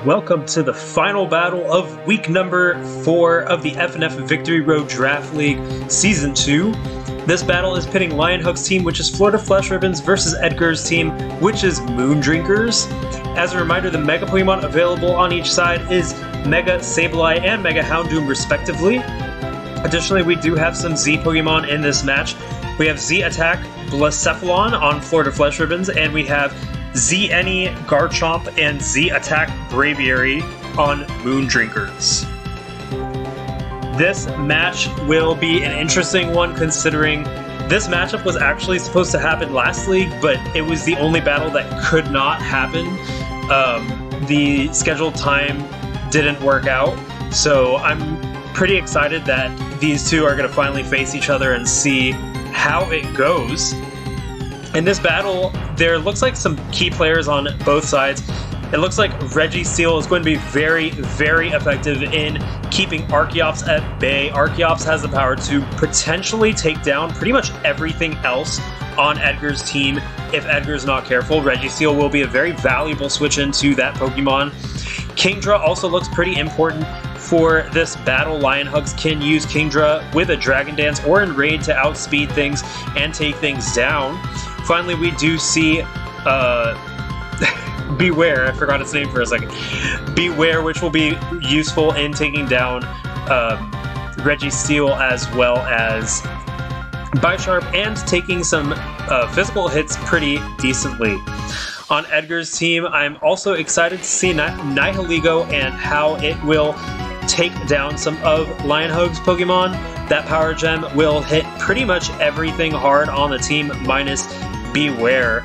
Welcome to the final battle of week number 4 of the FnF Victory Road Draft League Season 2. This battle is pitting Lionhook's team, which is Florida Flesh Ribbons, versus Edgar's team, which is Moon Drinkers. As a reminder, the Mega Pokemon available on each side is Mega Sableye and Mega Houndoom, respectively. Additionally, we do have some Z Pokemon in this match. We have Z Attack Blacephalon on Florida Flesh Ribbons, and we have Z Any Garchomp and Z Attack Braviary on Moon Drinkers. This match will be an interesting one, considering this matchup was actually supposed to happen last league, but it was the only battle that could not happen. The scheduled time didn't work out, so I'm pretty excited that these two are going to finally face each other and see how it goes. In this battle, there looks like some key players on both sides. It looks like Registeel is going to be very, very effective in keeping Archeops at bay. Archeops has the power to potentially take down pretty much everything else on Edgar's team if Edgar's not careful. Registeel will be a very valuable switch into that Pokemon. Kingdra also looks pretty important for this battle. Lionhugs can use Kingdra with a Dragon Dance or Enrage to outspeed things and take things down. Finally, we do see Beware, I forgot its name for a second. Beware, which will be useful in taking down Registeel as well as Bisharp and taking some physical hits pretty decently. On Edgar's team, I'm also excited to see Nihilego and how it will take down some of Lionhoug's Pokemon. That Power Gem will hit pretty much everything hard on the team minus Beware.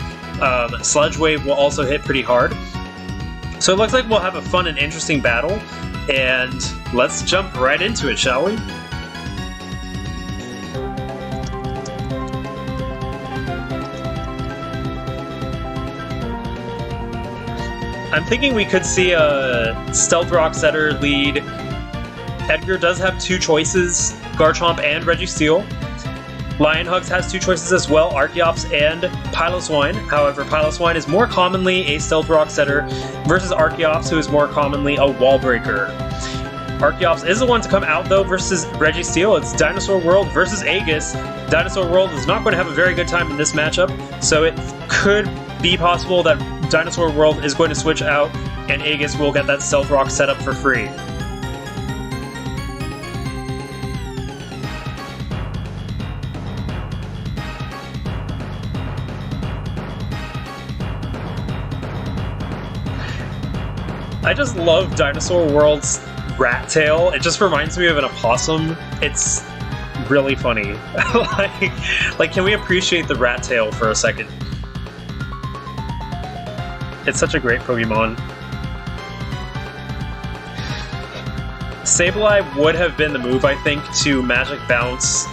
Sludge Wave will also hit pretty hard. So it looks like we'll have a fun and interesting battle, and let's jump right into it, shall we? I'm thinking we could see a Stealth Rock Setter lead. Edgar does have two choices, Garchomp and Registeel. Lionhugs has two choices as well, Archeops and Piloswine. However, Piloswine is more commonly a Stealth Rock Setter versus Archeops, who is more commonly a Wall Breaker. Archeops is the one to come out, though, versus Registeel. It's Dinosaur World versus Aegis. Dinosaur World is not going to have a very good time in this matchup, so it could be possible that Dinosaur World is going to switch out and Aegis will get that Stealth Rock set up for free. I just love Dinosaur World's rat tail. It just reminds me of an opossum. It's really funny. like, can we appreciate the rat tail for a second? It's such a great Pokemon. Sableye would have been the move, I think, to Magic Bounce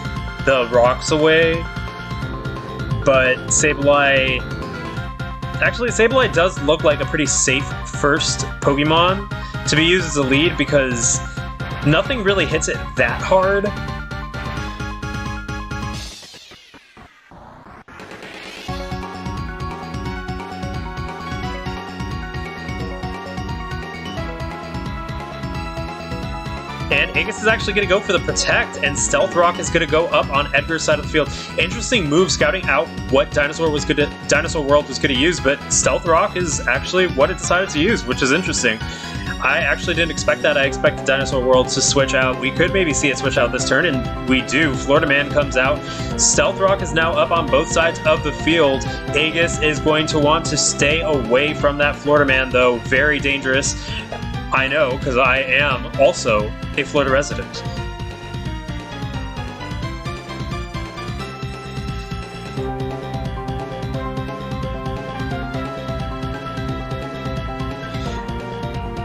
the rocks away, but Sableye... Actually, Sableye does look like a pretty safe first Pokemon to be used as a lead because nothing really hits it that hard. And Aegis is actually going to go for the Protect, and Stealth Rock is going to go up on Edgar's side of the field. Interesting move scouting out what Dinosaur World was going to use, but Stealth Rock is actually what it decided to use, which is interesting. I actually didn't expect that. I expected Dinosaur World to switch out. We could maybe see it switch out this turn, and we do. Florida Man comes out. Stealth Rock is now up on both sides of the field. Aegis is going to want to stay away from that Florida Man, though. Very dangerous. I know, because I am also a Florida resident.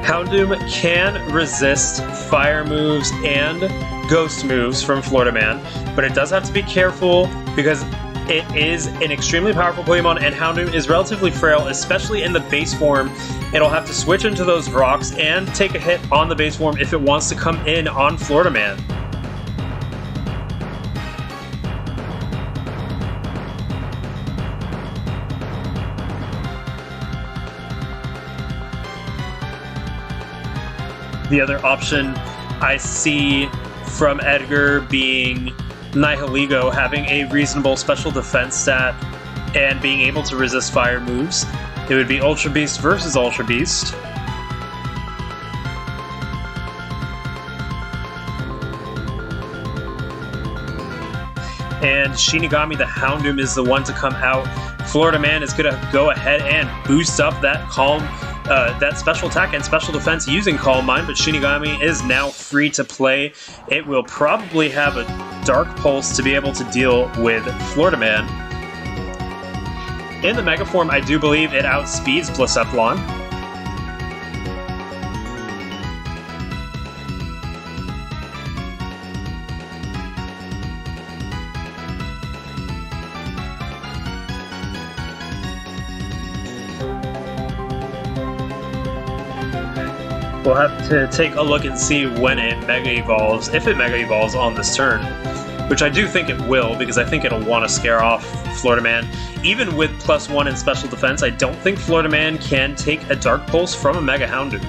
Houndoom can resist fire moves and ghost moves from Florida Man, but it does have to be careful because it is an extremely powerful Pokemon, and Houndoom is relatively frail, especially in the base form. It'll have to switch into those rocks and take a hit on the base form if it wants to come in on Florida Man. The other option I see from Edgar being Nihiligo, having a reasonable special defense stat and being able to resist fire moves. It would be Ultra Beast versus Ultra Beast. And Shinigami the Houndoom is the one to come out. Florida Man is going to go ahead and boost up that Calm, that special attack and special defense using Calm Mind, but Shinigami is now free to play. It will probably have a Dark Pulse to be able to deal with Florida Man. In the Mega Form, I do believe it outspeeds Blacephalon. We'll have to take a look and see when it Mega Evolves, if it Mega Evolves on this turn, which I do think it will, because I think it'll want to scare off Florida Man. Even with +1 in special defense, I don't think Florida Man can take a Dark Pulse from a Mega Houndoom.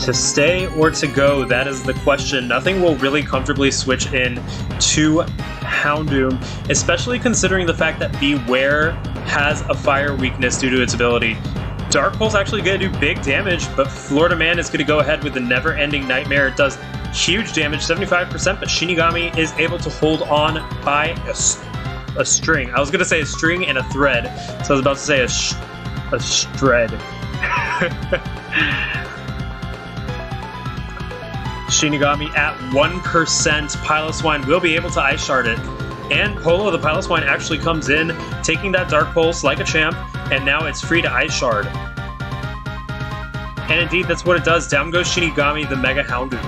To stay or to go, that is the question. Nothing will really comfortably switch in to Houndoom, especially considering the fact that Beware has a fire weakness due to its ability. Dark Pulse actually going to do big damage, but Florida Man is going to go ahead with the Never-Ending Nightmare. It does huge damage, 75%, but Shinigami is able to hold on by a string. I was going to say a string and a thread, so I was about to say a shred. Shinigami at 1%. Piloswine will be able to Ice Shard it. And Polo the Piloswine actually comes in, taking that Dark Pulse like a champ, and now it's free to Ice Shard. And indeed, that's what it does. Down goes Shinigami, the Mega Houndoom.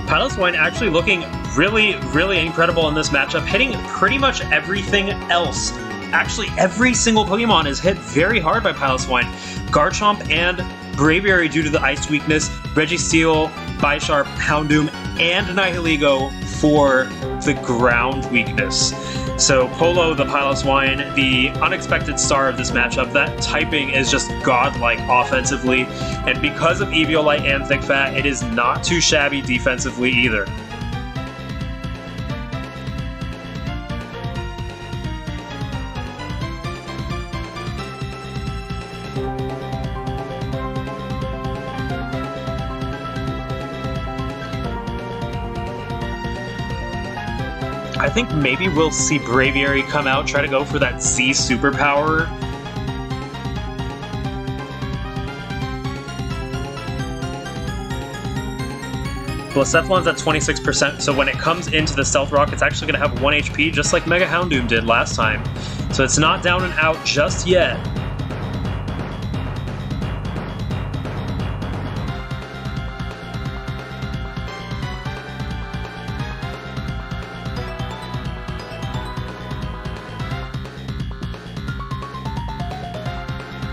Piloswine actually looking really, really incredible in this matchup, hitting pretty much everything else. Actually, every single Pokemon is hit very hard by Piloswine. Garchomp and Braviary due to the Ice weakness, Registeel, Bisharp, Houndoom, and Nihiligo for the Ground weakness. So Polo the Piloswine, the unexpected star of this matchup, that typing is just godlike offensively, and because of Eviolite and Thick Fat, it is not too shabby defensively either. I think maybe we'll see Braviary come out, try to go for that Z superpower. Blacephalon's at 26%, so when it comes into the Stealth Rock, it's actually going to have 1 HP, just like Mega Houndoom did last time. So it's not down and out just yet.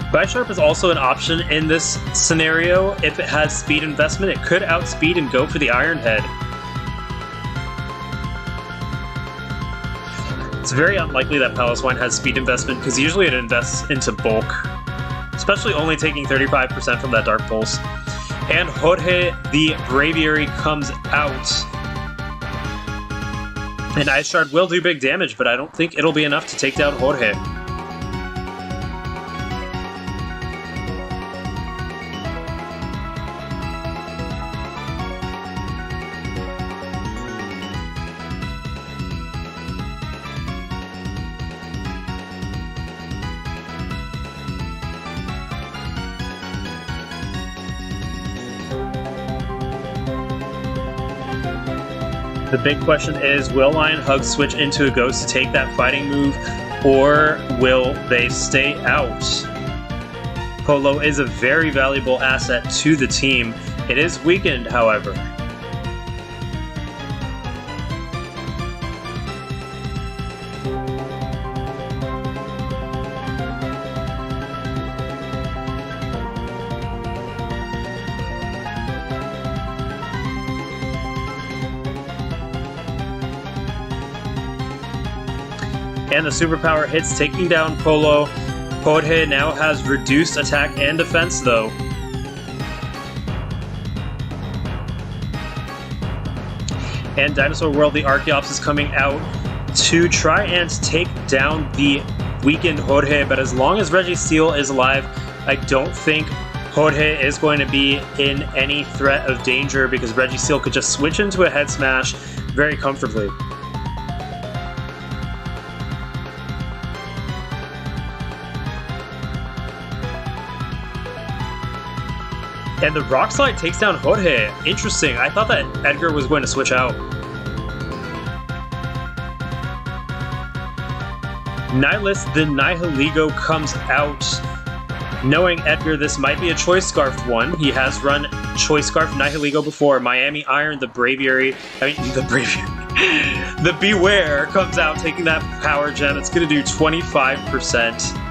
Bisharp is also an option in this scenario. If it has speed investment, it could outspeed and go for the Iron Head. It's very unlikely that Piloswine has speed investment, because usually it invests into bulk, especially only taking 35% from that Dark Pulse. And Jorge the Braviary comes out. And Ice Shard will do big damage, but I don't think it'll be enough to take down Jorge. The big question is, will Lion Hug switch into a Ghost to take that fighting move, or will they stay out? Polo is a very valuable asset to the team. It is weakened, however. And the superpower hits, taking down Polo. Jorge now has reduced attack and defense, though. And Dinosaur World, the Archeops, is coming out to try and take down the weakened Jorge, but as long as Registeel is alive, I don't think Jorge is going to be in any threat of danger, because Registeel could just switch into a head smash very comfortably. And the Rock Slide takes down Jorge. Interesting. I thought that Edgar was going to switch out. Nihilus the Nihiligo comes out. Knowing Edgar, this might be a Choice Scarf one. He has run Choice Scarf Nihiligo before. Miami Iron, the Beware comes out, taking that Power Gem. It's going to do 25%.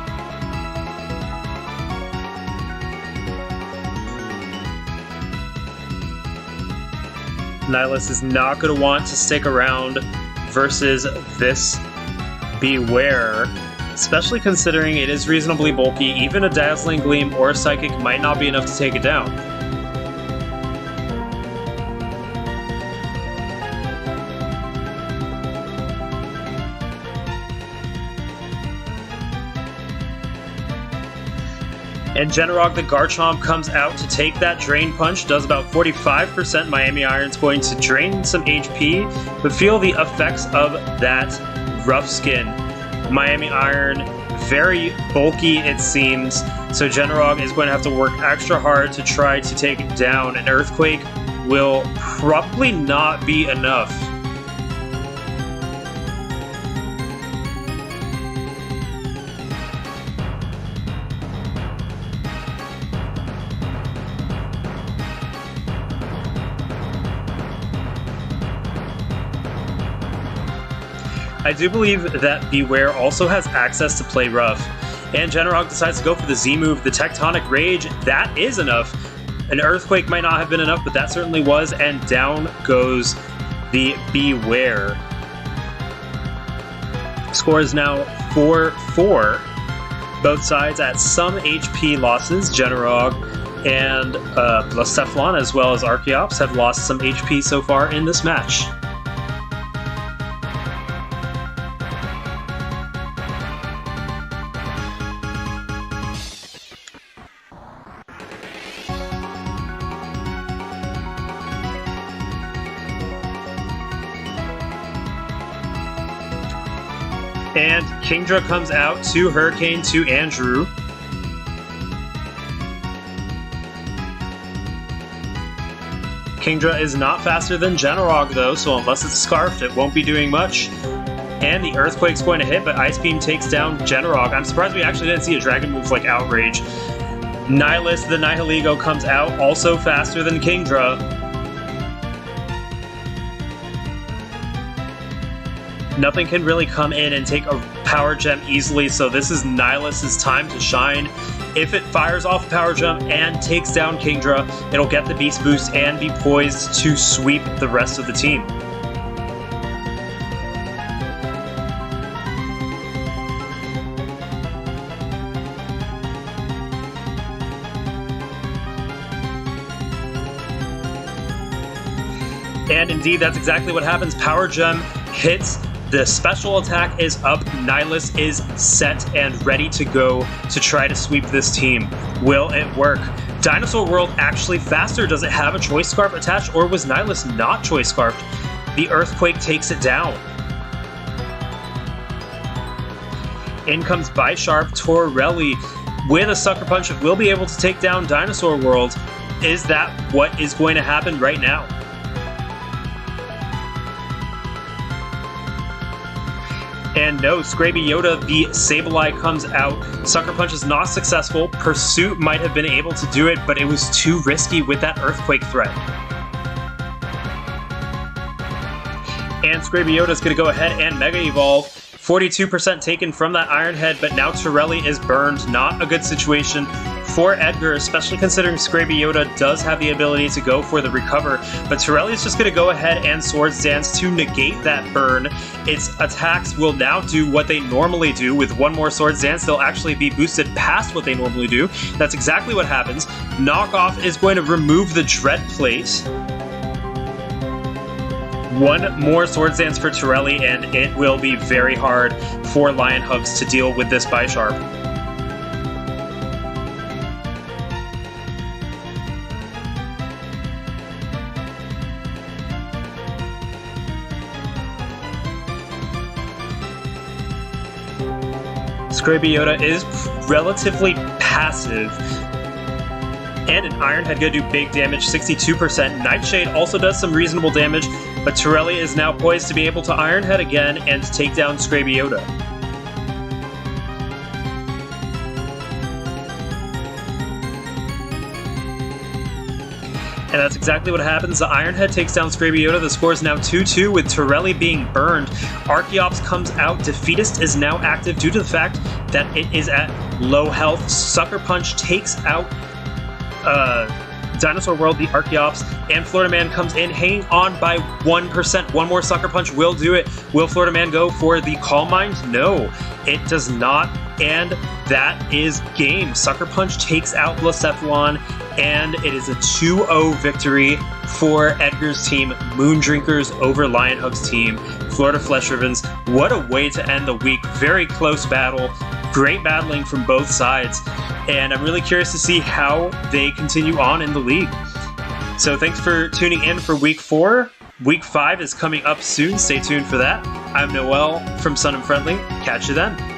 Nihilus is not going to want to stick around versus this Beware, especially considering it is reasonably bulky. Even a Dazzling Gleam or a Psychic might not be enough to take it down. And Generog the Garchomp comes out to take that Drain Punch, does about 45%. Miami Iron's going to drain some HP, but feel the effects of that Rough Skin. Miami Iron, very bulky it seems, so Generog is going to have to work extra hard to try to take it down. An Earthquake will probably not be enough. I do believe that Beware also has access to play rough, and Generog decides to go for the Z move, the Tectonic Rage. That is enough. An Earthquake might not have been enough, but that certainly was, and down goes the Beware. Score is now 4-4. Both sides at some HP losses. Generog and Blacephalon, as well as Archeops, have lost some HP so far in this match. And Kingdra comes out to Hurricane to Andrew. Kingdra is not faster than Generog though, so unless it's Scarfed, it won't be doing much. And the Earthquake's going to hit, but Ice Beam takes down Generog. I'm surprised we actually didn't see a Dragon move like Outrage. Nihilus the Nihiligo comes out, also faster than Kingdra. Nothing can really come in and take a Power Gem easily, so this is Nihilus's time to shine. If it fires off a Power Gem and takes down Kingdra, it'll get the Beast Boost and be poised to sweep the rest of the team. And indeed, that's exactly what happens. Power Gem hits. The special attack is up. Nihilus is set and ready to go to try to sweep this team. Will it work? Dinosaur World actually faster. Does it have a Choice Scarf attached, or was Nihilus not Choice Scarfed? The Earthquake takes it down. In comes Bisharp. Torelli with a Sucker Punch will be able to take down Dinosaur World. Is that what is going to happen right now? And no, Scraby Yoda, the Sableye comes out. Sucker Punch is not successful. Pursuit might have been able to do it, but it was too risky with that Earthquake threat. And Scraby Yoda is going to go ahead and Mega Evolve. 42% taken from that Iron Head, but now Torelli is burned. Not a good situation for Edgar, especially considering Scraby Yoda does have the ability to go for the recover. But Torelli is just going to go ahead and Swords Dance to negate that burn. Its attacks will now do what they normally do. With one more Swords Dance, they'll actually be boosted past what they normally do. That's exactly what happens. Knockoff is going to remove the Dread Plate. One more Swords Dance for Torelli, and it will be very hard for Lion Hugs to deal with this Bisharp. Scraby Yoda is relatively passive. And an Iron Head going to do big damage, 62%. Nightshade also does some reasonable damage, but Torelli is now poised to be able to Iron Head again and take down Scraby Yoda. And that's exactly what happens. The Iron Head takes down Scraby Yoda. The score is now 2-2 with Torelli being burned. Archeops comes out. Defeatist is now active due to the fact that it is at low health. Sucker Punch takes out Dinosaur World, the Archeops, and Florida Man comes in, hanging on by 1%. One more Sucker Punch will do it. Will Florida Man go for the Calm Mind? No, it does not, and that is game. Sucker Punch takes out Blacephalon, and it is a 2-0 victory for Edgar's team. Moondrinkers over Lion Hug's team. Florida Flesh Ribbons, what a way to end the week. Very close battle. Great battling from both sides, and I'm really curious to see how they continue on in the league. So thanks for tuning in for Week 4. Week 5 is coming up soon. Stay tuned for that. I'm Noel from Sun and Friendly. Catch you then.